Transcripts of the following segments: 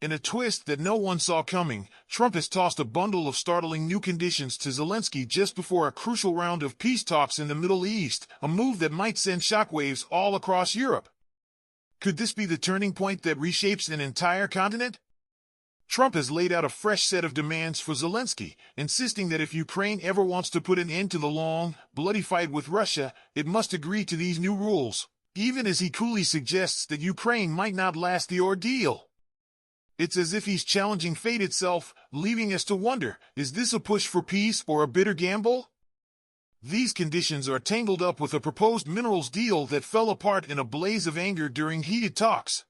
In a twist that no one saw coming, Trump has tossed a bundle of startling new conditions to Zelensky just before a crucial round of peace talks in the Middle East, a move that might send shockwaves all across Europe. Could this be the turning point that reshapes an entire continent? Trump has laid out a fresh set of demands for Zelensky, insisting that if Ukraine ever wants to put an end to the long, bloody fight with Russia, it must agree to these new rules, even as he coolly suggests that Ukraine might not last the ordeal. It's as if he's challenging fate itself, leaving us to wonder, is this a push for peace or a bitter gamble? These conditions are tangled up with a proposed minerals deal that fell apart in a blaze of anger during heated talks.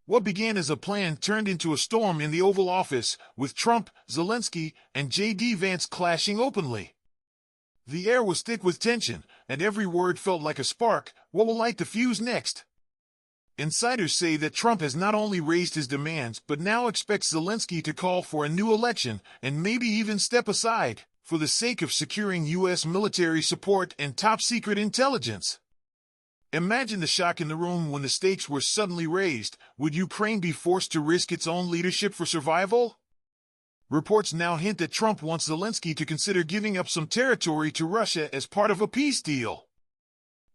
What began as a plan turned into a storm in the Oval Office, with Trump, Zelensky, and J.D. Vance clashing openly. The air was thick with tension, and every word felt like a spark. What will light the fuse next? Insiders say that Trump has not only raised his demands but now expects Zelensky to call for a new election and maybe even step aside, for the sake of securing U.S. military support and top-secret intelligence. Imagine the shock in the room when the stakes were suddenly raised. Would Ukraine be forced to risk its own leadership for survival? Reports now hint that Trump wants Zelensky to consider giving up some territory to Russia as part of a peace deal.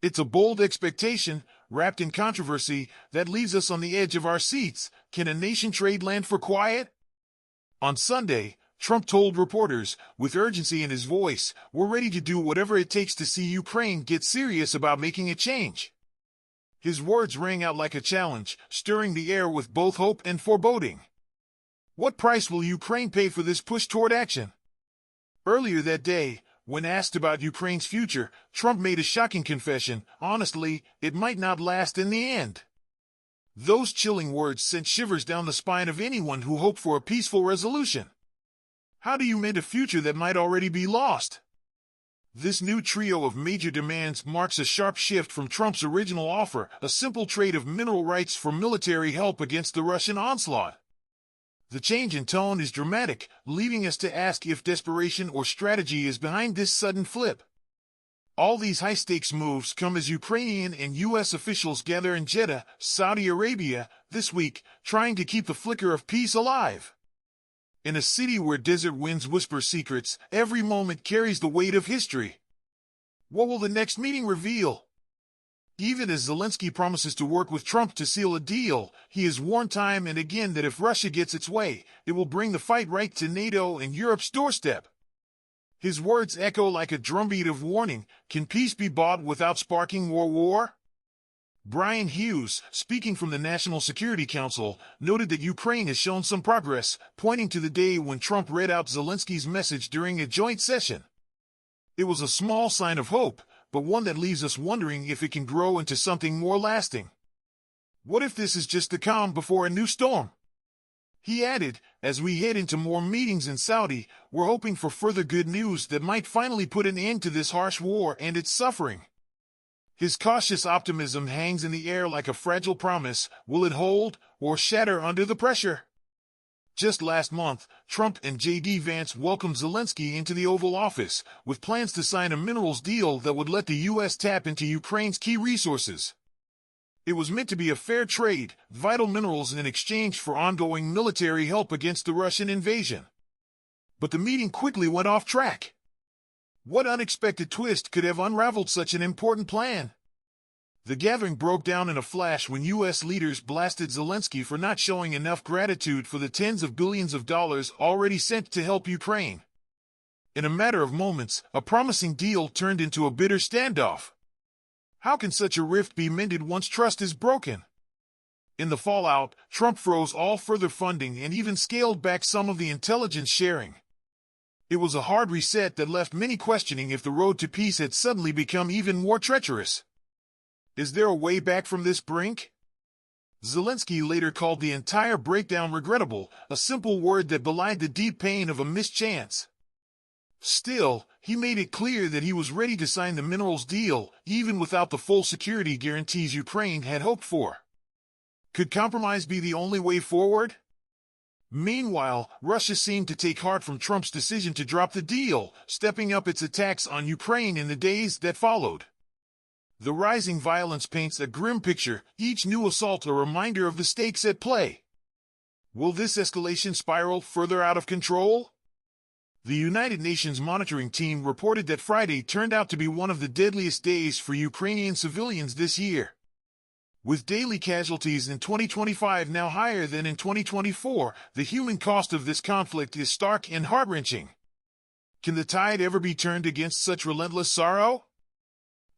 It's a bold expectation, wrapped in controversy, that leaves us on the edge of our seats. Can a nation trade land for quiet? On Sunday, Trump told reporters, with urgency in his voice, "We're ready to do whatever it takes to see Ukraine get serious about making a change." His words rang out like a challenge, stirring the air with both hope and foreboding. What price will Ukraine pay for this push toward action? Earlier that day, when asked about Ukraine's future, Trump made a shocking confession. Honestly, it might not last in the end. Those chilling words sent shivers down the spine of anyone who hoped for a peaceful resolution. How do you mend a future that might already be lost? This new trio of major demands marks a sharp shift from Trump's original offer, a simple trade of mineral rights for military help against the Russian onslaught. The change in tone is dramatic, leaving us to ask if desperation or strategy is behind this sudden flip. All these high-stakes moves come as Ukrainian and U.S. officials gather in Jeddah, Saudi Arabia, this week, trying to keep the flicker of peace alive. In a city where desert winds whisper secrets, every moment carries the weight of history. What will the next meeting reveal? Even as Zelensky promises to work with Trump to seal a deal, he has warned time and again that if Russia gets its way, it will bring the fight right to NATO and Europe's doorstep. His words echo like a drumbeat of warning. Can peace be bought without sparking more war? Brian Hughes, speaking from the National Security Council, noted that Ukraine has shown some progress, pointing to the day when Trump read out Zelensky's message during a joint session. It was a small sign of hope, but one that leaves us wondering if it can grow into something more lasting. What if this is just the calm before a new storm? He added, as we head into more meetings in Saudi, we're hoping for further good news that might finally put an end to this harsh war and its suffering. His cautious optimism hangs in the air like a fragile promise. Will it hold or shatter under the pressure? Just last month, Trump and J.D. Vance welcomed Zelensky into the Oval Office, with plans to sign a minerals deal that would let the U.S. tap into Ukraine's key resources. It was meant to be a fair trade, vital minerals in exchange for ongoing military help against the Russian invasion. But the meeting quickly went off track. What unexpected twist could have unraveled such an important plan? The gathering broke down in a flash when U.S. leaders blasted Zelensky for not showing enough gratitude for the tens of billions of dollars already sent to help Ukraine. In a matter of moments, a promising deal turned into a bitter standoff. How can such a rift be mended once trust is broken? In the fallout, Trump froze all further funding and even scaled back some of the intelligence sharing. It was a hard reset that left many questioning if the road to peace had suddenly become even more treacherous. Is there a way back from this brink? Zelensky later called the entire breakdown regrettable, a simple word that belied the deep pain of a missed chance. Still, he made it clear that he was ready to sign the minerals deal, even without the full security guarantees Ukraine had hoped for. Could compromise be the only way forward? Meanwhile, Russia seemed to take heart from Trump's decision to drop the deal, stepping up its attacks on Ukraine in the days that followed. The rising violence paints a grim picture, each new assault a reminder of the stakes at play. Will this escalation spiral further out of control? The United Nations monitoring team reported that Friday turned out to be one of the deadliest days for Ukrainian civilians this year. With daily casualties in 2025 now higher than in 2024, the human cost of this conflict is stark and heart-wrenching. Can the tide ever be turned against such relentless sorrow?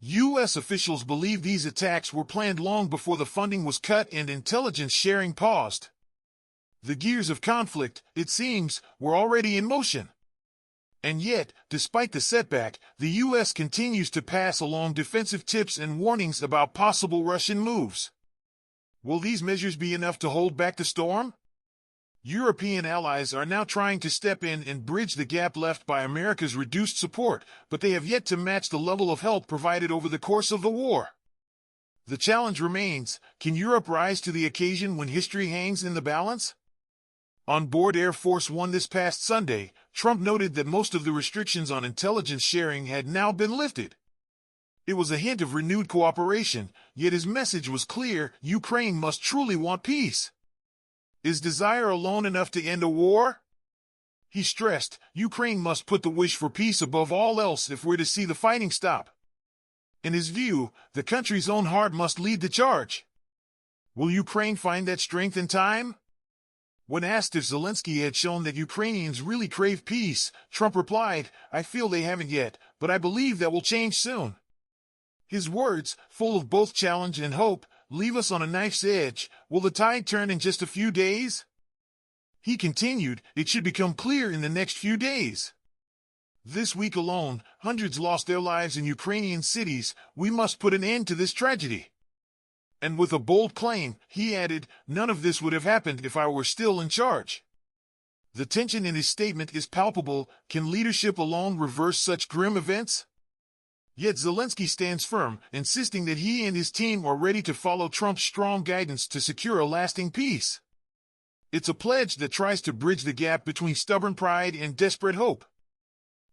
U.S. officials believe these attacks were planned long before the funding was cut and intelligence sharing paused. The gears of conflict, it seems, were already in motion. And yet, despite the setback, the U.S. continues to pass along defensive tips and warnings about possible Russian moves. Will these measures be enough to hold back the storm? European allies are now trying to step in and bridge the gap left by America's reduced support, but they have yet to match the level of help provided over the course of the war. The challenge remains: can Europe rise to the occasion when history hangs in the balance? On board Air Force One this past Sunday, Trump noted that most of the restrictions on intelligence sharing had now been lifted. It was a hint of renewed cooperation, yet his message was clear: Ukraine must truly want peace. Is desire alone enough to end a war? He stressed, Ukraine must put the wish for peace above all else if we're to see the fighting stop. In his view, the country's own heart must lead the charge. Will Ukraine find that strength in time? When asked if Zelensky had shown that Ukrainians really crave peace, Trump replied, I feel they haven't yet, but I believe that will change soon. His words, full of both challenge and hope, leave us on a knife's edge. Will the tide turn in just a few days? He continued, it should become clear in the next few days. This week alone, hundreds lost their lives in Ukrainian cities. We must put an end to this tragedy. And with a bold claim, he added, none of this would have happened if I were still in charge. The tension in his statement is palpable. Can leadership alone reverse such grim events? Yet Zelensky stands firm, insisting that he and his team are ready to follow Trump's strong guidance to secure a lasting peace. It's a pledge that tries to bridge the gap between stubborn pride and desperate hope.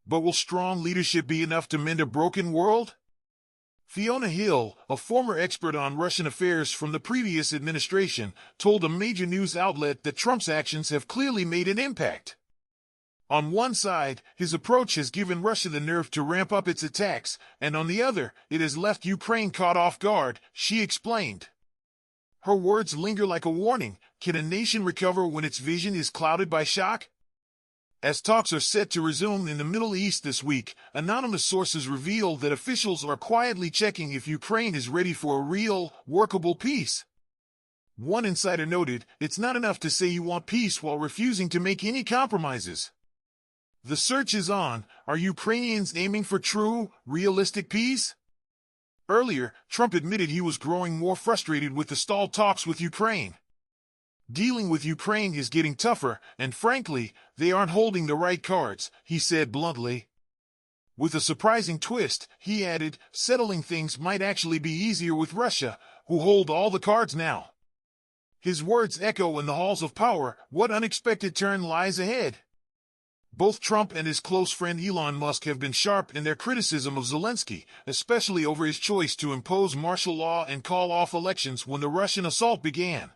But will strong leadership be enough to mend a broken world? Fiona Hill, a former expert on Russian affairs from the previous administration, told a major news outlet that Trump's actions have clearly made an impact. On one side, his approach has given Russia the nerve to ramp up its attacks, and on the other, it has left Ukraine caught off guard, she explained. Her words linger like a warning. Can a nation recover when its vision is clouded by shock? As talks are set to resume in the Middle East this week, anonymous sources reveal that officials are quietly checking if Ukraine is ready for a real, workable peace. One insider noted, it's not enough to say you want peace while refusing to make any compromises. The search is on. Are Ukrainians aiming for true, realistic peace? Earlier, Trump admitted he was growing more frustrated with the stalled talks with Ukraine. Dealing with Ukraine is getting tougher, and frankly, they aren't holding the right cards, he said bluntly. With a surprising twist, he added, settling things might actually be easier with Russia, who hold all the cards now. His words echo in the halls of power. What unexpected turn lies ahead? Both Trump and his close friend Elon Musk have been sharp in their criticism of Zelensky, especially over his choice to impose martial law and call off elections when the Russian assault began.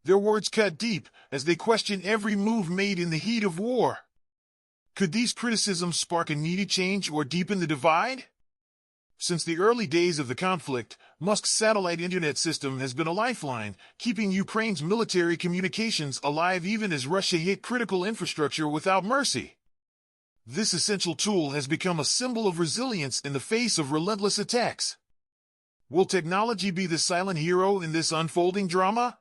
Their words cut deep, as they question every move made in the heat of war. Could these criticisms spark a needed change or deepen the divide? Since the early days of the conflict, Musk's satellite internet system has been a lifeline, keeping Ukraine's military communications alive even as Russia hit critical infrastructure without mercy. This essential tool has become a symbol of resilience in the face of relentless attacks. Will technology be the silent hero in this unfolding drama?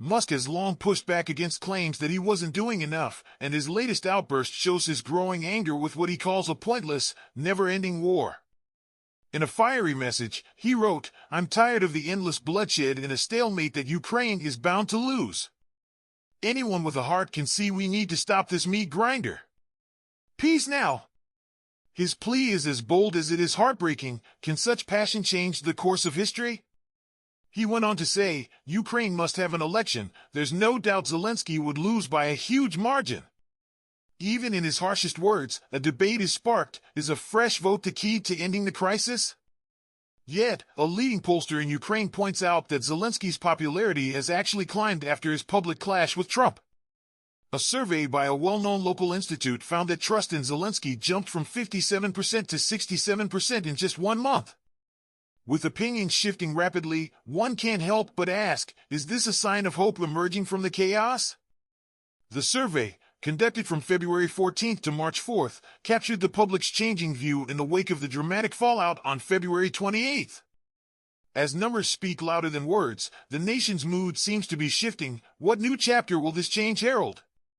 Musk has long pushed back against claims that he wasn't doing enough, and his latest outburst shows his growing anger with what he calls a pointless, never-ending war. In a fiery message, he wrote, I'm tired of the endless bloodshed and a stalemate that Ukraine is bound to lose. Anyone with a heart can see we need to stop this meat grinder. Peace now. His plea is as bold as it is heartbreaking. Can such passion change the course of history? He went on to say, Ukraine must have an election. There's no doubt Zelensky would lose by a huge margin. Even in his harshest words, a debate is sparked. Is a fresh vote the key to ending the crisis? Yet, a leading pollster in Ukraine points out that Zelensky's popularity has actually climbed after his public clash with Trump. A survey by a well-known local institute found that trust in Zelensky jumped from 57% to 67% in just 1 month. With opinions shifting rapidly, one can't help but ask, is this a sign of hope emerging from the chaos? The survey, conducted from February 14th to March 4th, captured the public's changing view in the wake of the dramatic fallout on February 28th. As numbers speak louder than words, the nation's mood seems to be shifting. What new chapter will this change herald?